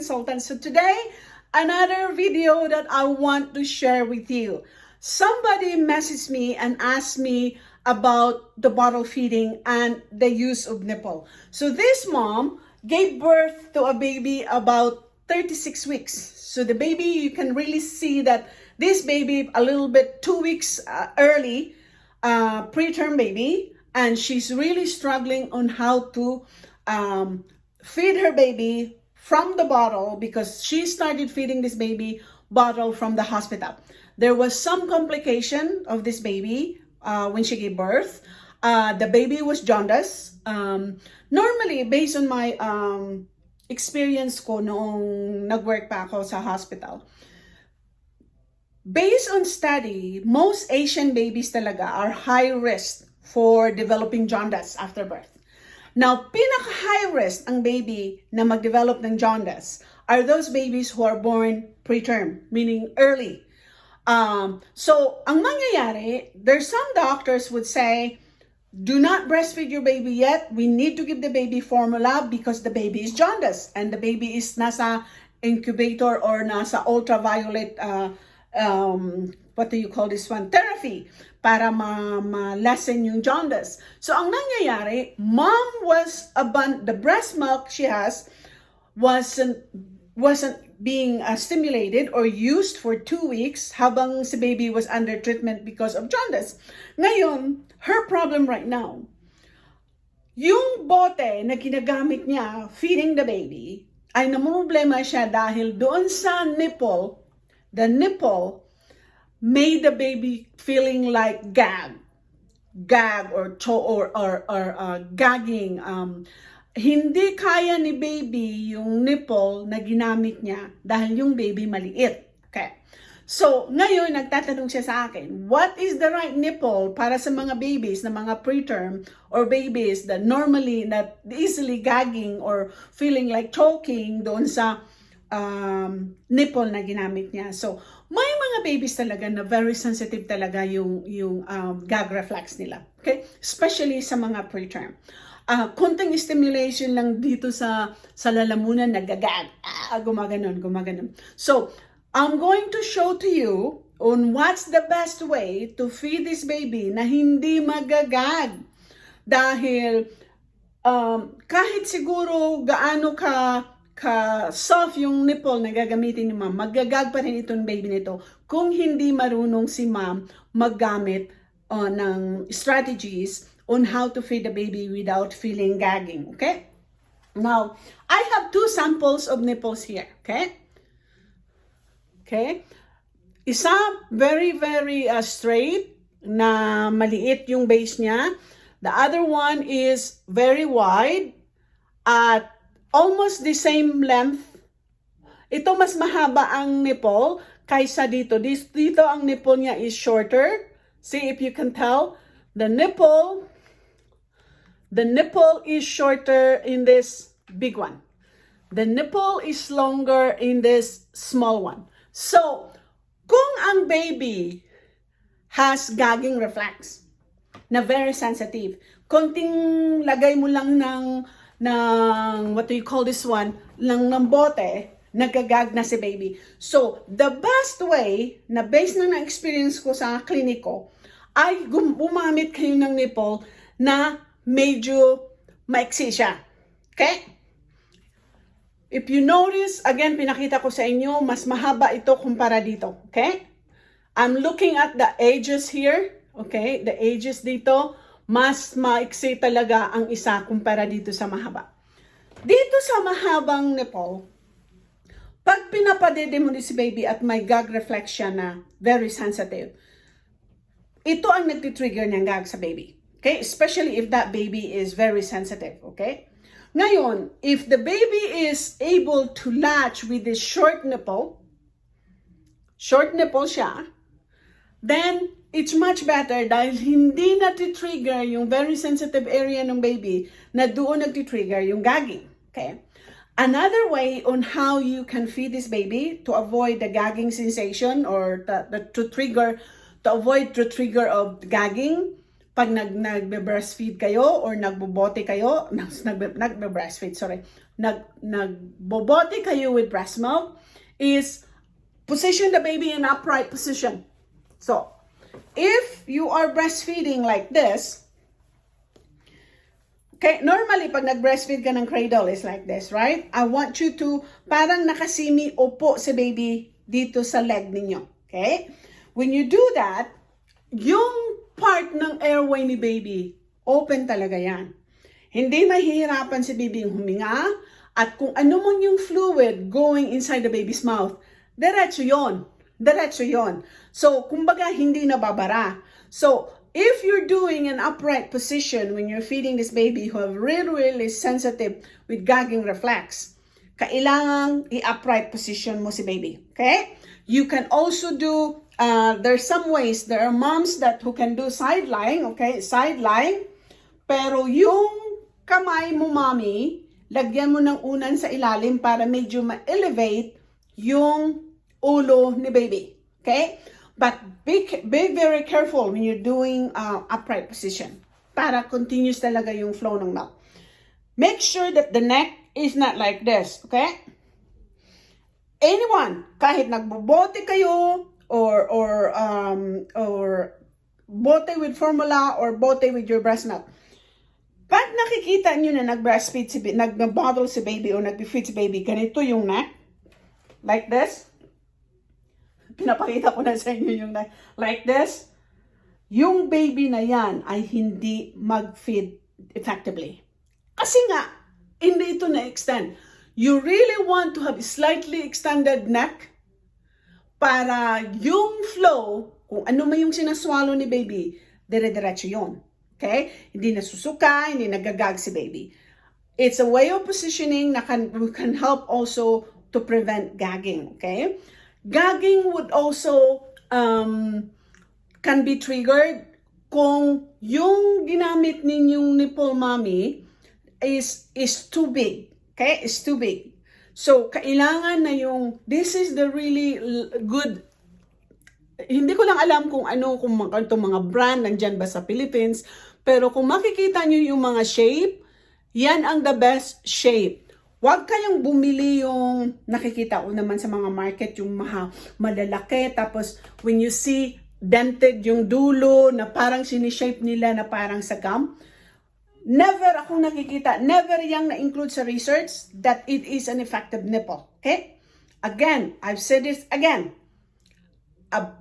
consultant. So today, another video that I want to share with you. Somebody messaged me and asked me about the bottle feeding and the use of nipple. So this mom gave birth to a baby about 36 weeks. So the baby, you can really see that this baby a little bit 2 weeks early, preterm baby, and she's really struggling on how to feed her baby from the bottle because she started feeding this baby bottle from the hospital. There was some complication of this baby when she gave birth. The baby was jaundice. Normally, based on my experience ko noong nag-work pa ako sa hospital, based on study, most Asian babies talaga are high risk for developing jaundice after birth. Now, pinaka-high risk ang baby na mag-develop ng jaundice are those babies who are born preterm, meaning early. So, ang mangyayari, there's some doctors would say, do not breastfeed your baby yet. We need to give the baby formula because the baby is jaundice and the baby is nasa incubator or nasa ultraviolet, what do you call this one? Therapy para ma-lessen yung jaundice. So, ang nangyayari, mom was the breast milk she has wasn't being stimulated or used for 2 weeks habang si baby was under treatment because of jaundice. Ngayon, her problem right now, yung bote na ginagamit niya feeding the baby ay namumblema siya dahil doon sa nipple, the nipple made the baby feeling like gag or gagging. Hindi kaya ni baby yung nipple na ginamit niya dahil yung baby maliit. Okay. So, ngayon, nagtatanong siya sa akin, what is the right nipple para sa mga babies na mga preterm or babies that normally, that easily gagging or feeling like choking doon sa nipple na ginamit niya. So, may mga babies talaga na very sensitive talaga yung gag reflex nila. Okay? Especially sa mga preterm. Konting stimulation lang dito sa lalamunan, nagagag, gumaganon. So, I'm going to show to you on what's the best way to feed this baby na hindi magagag. Dahil kahit siguro gaano ka soft yung nipple na gagamitin ni ma'am, magagag pa rin itong baby nito kung hindi marunong si ma'am maggamit ng strategies on how to feed the baby without feeling gagging, okay? Now, I have 2 samples of nipples here, okay? Okay? Isa, very, very straight, na maliit yung base niya. The other one is very wide, at almost the same length. Ito mas mahaba ang nipple kaysa dito. Dito ang nipple niya is shorter. See if you can tell. The nipple is shorter in this big one. The nipple is longer in this small one. So, kung ang baby has gagging reflex na very sensitive, konting lagay mo lang ng what do you call this one, lang ng bote, nagagag na si baby. So, the best way na based na experience ko sa kliniko ay gumamit kayo ng nipple na medyo maiksi siya. Okay? If you notice, again, pinakita ko sa inyo, mas mahaba ito kumpara dito. Okay? I'm looking at the edges here. Okay? The edges dito, mas maiksi talaga ang isa kumpara dito sa mahaba. Dito sa mahabang nipple, pag pinapadede mo ni si baby at may gag reflection na very sensitive, ito ang nagtitrigger ng gag sa baby. Okay? Especially if that baby is very sensitive. Okay? Ngayon, if the baby is able to latch with this short nipple siya, then it's much better dahil hindi nati-trigger yung very sensitive area ng baby na doon nagti-trigger yung gagging. Okay? Another way on how you can feed this baby to avoid the gagging sensation or to avoid the trigger of gagging pag nagbe-breastfeed kayo or nagbobote kayo, nagbe-breastfeed, sorry, nagbobote kayo with breast milk is position the baby in upright position. So, if you are breastfeeding like this, okay, normally pag nag-breastfeed ka ng cradle is like this, right? I want you to parang nakasimi upo si baby dito sa leg ninyo, okay? When you do that, yung part ng airway ni baby, open talaga yan. Hindi mahihirapan si baby yung huminga at kung ano man yung fluid going inside the baby's mouth, diretso yon. Diretso yon. So, kumbaga, hindi nababara. So, if you're doing an upright position when you're feeding this baby who have really sensitive with gagging reflex, kailangang i-upright position mo si baby. Okay? You can also do, there's some ways, there are moms who can do side lying, okay? Side lying. Pero yung kamay mo, mommy, lagyan mo ng unan sa ilalim para medyo ma-elevate yung ulo ni baby. Okay? But be very careful when you're doing upright position para continuous talaga yung flow ng milk. Make sure that the neck is not like this, okay? Anyone, kahit nagbobote kayo or bote with formula or bote with your breast milk, pag nakikita nyo na nag-breastfeed nag-bottle si baby or nag-feed si baby, ganito yung neck, like this. Pinapakita ko na sa inyo yung like this. Yung baby na yan ay hindi mag-feed effectively. Kasi nga, hindi ito na-extend. You really want to have a slightly extended neck para yung flow, kung ano man yung sinaswallow ni baby, dire-diretso yun. Okay? Hindi nasusuka, hindi nagagag si baby. It's a way of positioning na can help also to prevent gagging. Okay? Gagging would also can be triggered kung yung ginamit ninyong nipple, mommy, is too big. Okay? Is too big. So, kailangan na this is the really good, hindi ko lang alam kung itong mga brand nandyan ba sa Philippines, pero kung makikita nyo yung mga shape, yan ang the best shape. Huwag kayong bumili yung nakikita ko naman sa mga market, yung malalaki, tapos when you see dented yung dulo na parang sinishape nila na parang sa gum. Never akong nakikita, never yang na-include sa research that it is an effective nipple. Okay? Again, I've said this again.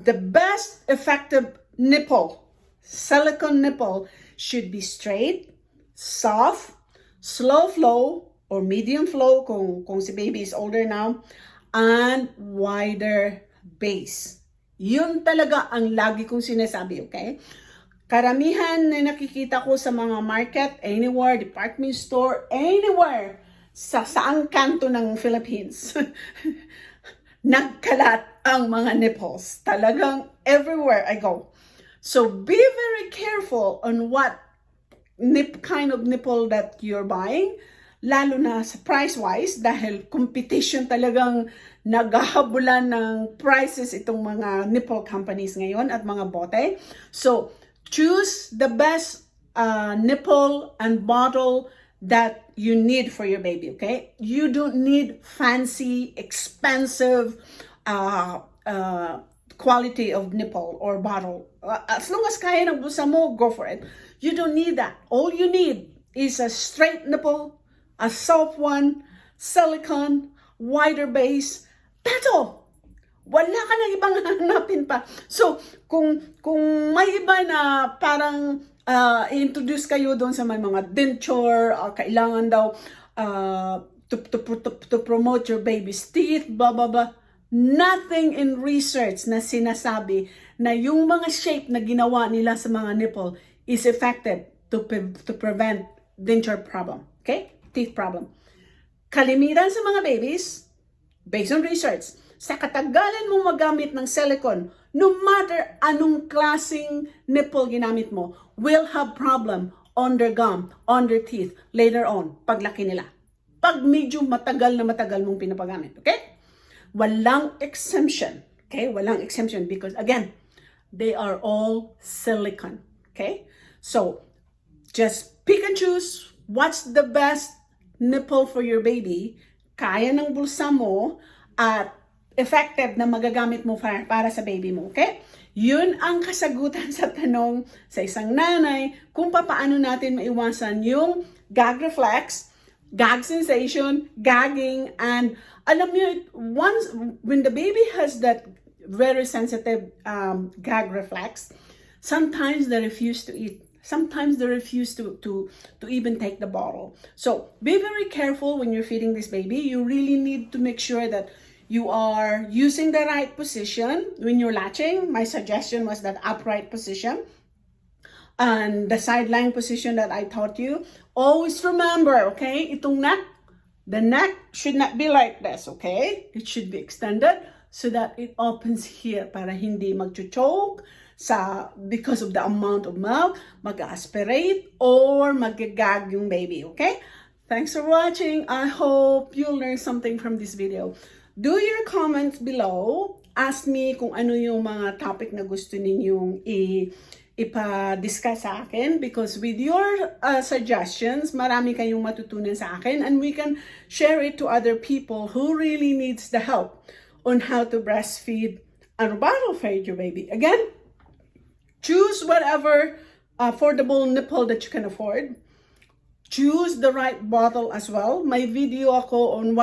The best effective nipple, silicone nipple, should be straight, soft, slow flow, or medium flow kung si baby is older now, and wider base. Yun talaga ang lagi kong sinasabi, okay? Karamihan na nakikita ko sa mga market, anywhere, department store, anywhere, sa saang kanto ng Philippines, nagkalat ang mga nipples. Talagang everywhere I go. So be very careful on what kind of nipple that you're buying, lalo na sa price-wise, dahil competition talagang naghahabulan ng prices itong mga nipple companies ngayon at mga bote. So, choose the best nipple and bottle that you need for your baby, okay? You don't need fancy, expensive quality of nipple or bottle. As long as kaya ng bulsa mo, go for it. You don't need that. All you need is a straight nipple, a soft one, silicone, wider base. That's all. Wala ka na ibang hanapin pa. So, kung may iba na parang introduce kayo doon sa mga denture, kailangan daw to promote your baby's teeth, blah, blah, blah. Nothing in research na sinasabi na yung mga shape na ginawa nila sa mga nipple is effective to prevent denture problem. Okay? Teeth problem. Kalimitan sa mga babies, based on research, sa katagalan mo magamit ng silicone, no matter anong klaseng nipple ginamit mo, will have problem on their gum, on their teeth, later on, paglaki nila. Pag medyo matagal mong pinapagamit. Okay? Walang exemption. Okay? Walang exemption because, again, they are all silicone. Okay? So just pick and choose what's the best nipple for your baby, kaya ng bulsa mo, at effective na magagamit mo para sa baby mo, okay? Yun ang kasagutan sa tanong sa isang nanay kung paano natin maiwasan yung gag reflex, gag sensation, gagging, and alam niyo, once when the baby has that very sensitive gag reflex, sometimes they refuse to eat. Sometimes they refuse to even take the bottle. So be very careful when you're feeding this baby. You really need to make sure that you are using the right position when you're latching. My suggestion was that upright position and the sideline position that I taught you. Always remember, okay, itong neck, the neck should not be like this, okay? It should be extended so that it opens here para hindi mag-choke because of the amount of milk, mag-aspirate or mag-gag yung baby, okay? Thanks for watching. I hope you'll learn something from this video. Do your comments below. Ask me kung ano yung mga topic na gusto ninyong ipa-discuss sa akin, because with your suggestions, marami kayong matutunan sa akin, and we can share it to other people who really needs the help on how to breastfeed and bottle feed your baby. Again, choose whatever affordable nipple that you can afford. Choose the right bottle as well. May video ako on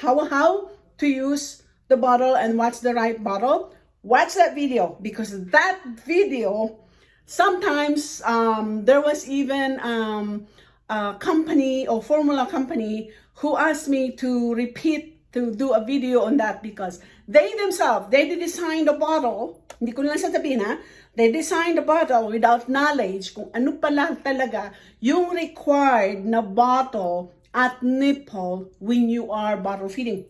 how to use the bottle and what's the right bottle. Watch that video, because that video, sometimes there was even a company or formula company who asked me to do a video on that, because they themselves, they designed the bottle. Hindi ko lang sasabihin, ha? They designed the bottle without knowledge kung ano pala talaga yung required na bottle at nipple when you are bottle feeding.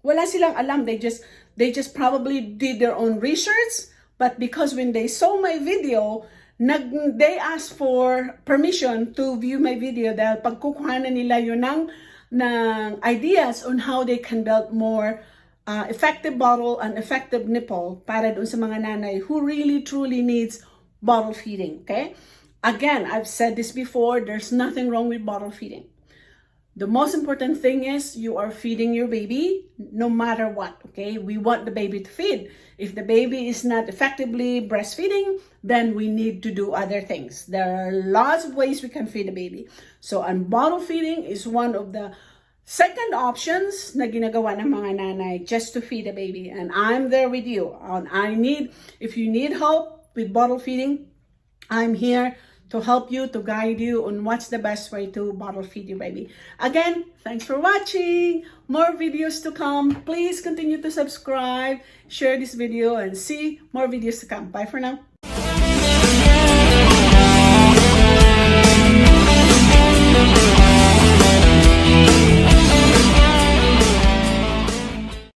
Wala silang alam. They just probably did their own research, but because when they saw my video, they asked for permission to view my video dahil pagkukuhanan nila yun ng ideas on how they can build more effective bottle and effective nipple para doon sa mga nanay who really truly needs bottle feeding, okay? Again, I've said this before, there's nothing wrong with bottle feeding. The most important thing is you are feeding your baby no matter what, okay? We want the baby to feed. If the baby is not effectively breastfeeding, then we need to do other things. There are lots of ways we can feed the baby. So, and bottle feeding is one of the second options na ginagawa ng mga nanay just to feed a baby. And I'm there with you. If you need help with bottle feeding, I'm here to help you, to guide you on what's the best way to bottle feed your baby. Again, thanks for watching. More videos to come. Please continue to subscribe, share this video, and see more videos to come. Bye for now.